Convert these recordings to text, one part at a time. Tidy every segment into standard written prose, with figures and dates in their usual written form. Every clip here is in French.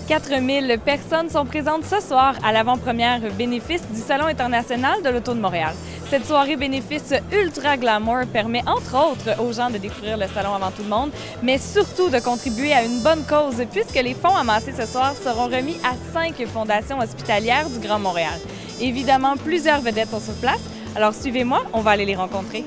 4000 personnes sont présentes ce soir à l'avant-première bénéfice du Salon international de l'Auto de Montréal. Cette soirée bénéfice ultra glamour permet entre autres aux gens de découvrir le salon avant tout le monde, mais surtout de contribuer à une bonne cause puisque les fonds amassés ce soir seront remis à 5 fondations hospitalières du Grand Montréal. Évidemment, plusieurs vedettes sont sur place, alors suivez-moi, on va aller les rencontrer.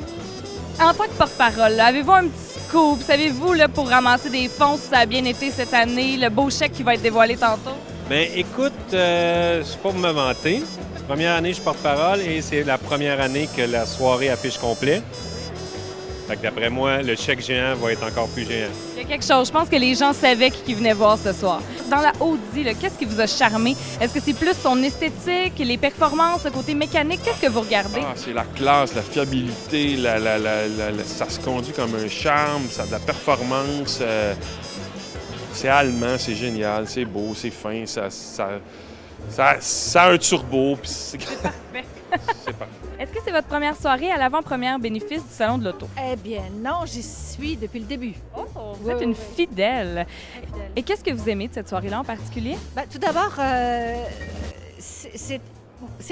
En tant que porte-parole, avez-vous un petit scoop? Savez-vous, pour ramasser des fonds, si ça a bien été cette année, le beau chèque qui va être dévoilé tantôt? Bien, écoute, c'est pas pour me vanter. Première année, je suis porte-parole et c'est la première année que la soirée affiche complet. Fait que d'après moi, le chèque géant va être encore plus géant. Il y a quelque chose. Je pense que les gens savaient qui venait voir ce soir. Dans la Audi, qu'est-ce qui vous a charmé? Est-ce que c'est plus son esthétique, les performances, le côté mécanique? Qu'est-ce que vous regardez? C'est la classe, la fiabilité, ça se conduit comme un charme, ça a de la performance. C'est allemand, c'est génial, c'est beau, c'est fin, ça a un turbo. C'est parfait. C'est parfait. Est-ce que c'est votre première soirée à l'avant-première bénéfice du Salon de l'Auto? Eh bien, non, j'y suis depuis le début. Oh, vous êtes une fidèle. Et qu'est-ce que vous aimez de cette soirée-là en particulier? Bien, tout d'abord, c'est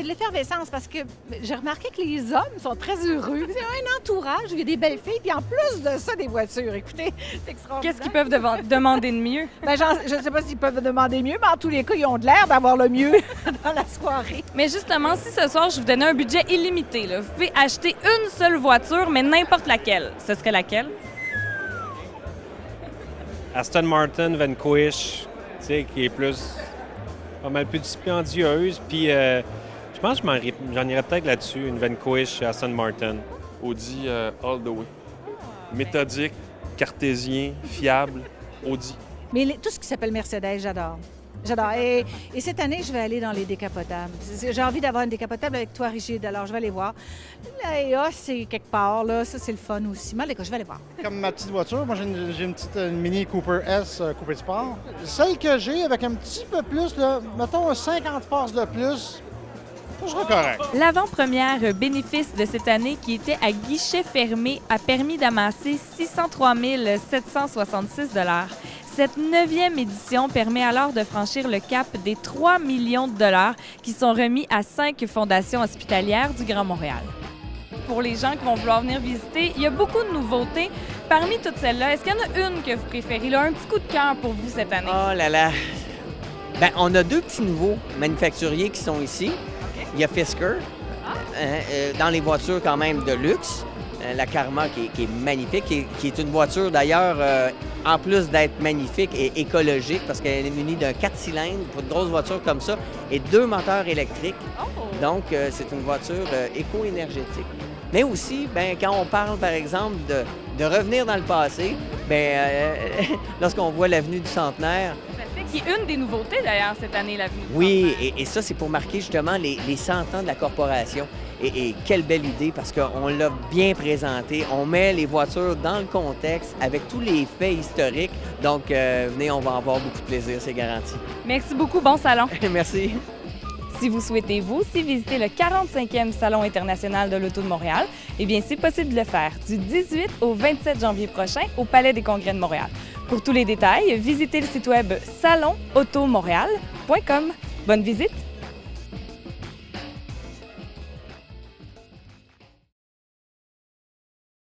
de l'effervescence parce que j'ai remarqué que les hommes sont très heureux. C'est un entourage, il y a des belles filles, puis en plus de ça, des voitures. Écoutez, c'est extraordinaire. Qu'est-ce qu'ils peuvent demander de mieux? Bien, je ne sais pas s'ils peuvent demander mieux, mais en tous les cas, ils ont de l'air d'avoir le mieux dans la soirée. Mais justement, si ce soir, je vous donnais un budget illimité, vous pouvez acheter une seule voiture, mais n'importe laquelle. Ce serait laquelle? Aston Martin Vanquish, tu sais, qui est pas mal plus dispendieuse. Puis je pense que j'en irais peut-être là-dessus, une Vanquish Aston Martin. Audi all the way. Méthodique, cartésien, fiable, Audi. Mais tout ce qui s'appelle Mercedes, j'adore. J'adore. Et cette année, je vais aller dans les décapotables. J'ai envie d'avoir une décapotable avec toit rigide, alors je vais aller voir. La EA, c'est quelque part, là. Ça, c'est le fun aussi. Mais je vais aller voir. Comme ma petite voiture, moi, j'ai une petite Mini Cooper S Coupé de sport. Celle que j'ai, avec un petit peu plus, là, mettons 50 forces de plus, ça serait correct. L'avant-première bénéfice de cette année, qui était à guichet fermé, a permis d'amasser 603 766 $. Cette 9e édition permet alors de franchir le cap des 3 millions de dollars qui sont remis à 5 fondations hospitalières du Grand Montréal. Pour les gens qui vont vouloir venir visiter, il y a beaucoup de nouveautés. Parmi toutes celles-là, est-ce qu'il y en a une que vous préférez? Là, un petit coup de cœur pour vous cette année? Oh là là! Bien, on a 2 petits nouveaux manufacturiers qui sont ici. Okay. Il y a Fisker, dans les voitures quand même de luxe. La Karma qui est magnifique, qui est une voiture d'ailleurs, en plus d'être magnifique et écologique, parce qu'elle est munie d'un 4 cylindres pour une grosse voiture comme ça, et 2 moteurs électriques. Oh. Donc, c'est une voiture éco-énergétique. Mais aussi, bien, quand on parle, par exemple, de revenir dans le passé, bien, lorsqu'on voit l'avenue du Centenaire, qui est une des nouveautés, d'ailleurs, cette année, l'avenue. Oui, et ça, c'est pour marquer justement les 100 ans de la corporation. Et quelle belle idée, parce qu'on l'a bien présenté. On met les voitures dans le contexte avec tous les faits historiques. Donc, venez, on va avoir beaucoup de plaisir, c'est garanti. Merci beaucoup, bon salon. Merci. Si vous souhaitez, vous aussi, visiter le 45e Salon international de l'Auto de Montréal, eh bien, c'est possible de le faire du 18 au 27 janvier prochain au Palais des Congrès de Montréal. Pour tous les détails, visitez le site web salonautomontréal.com. Bonne visite!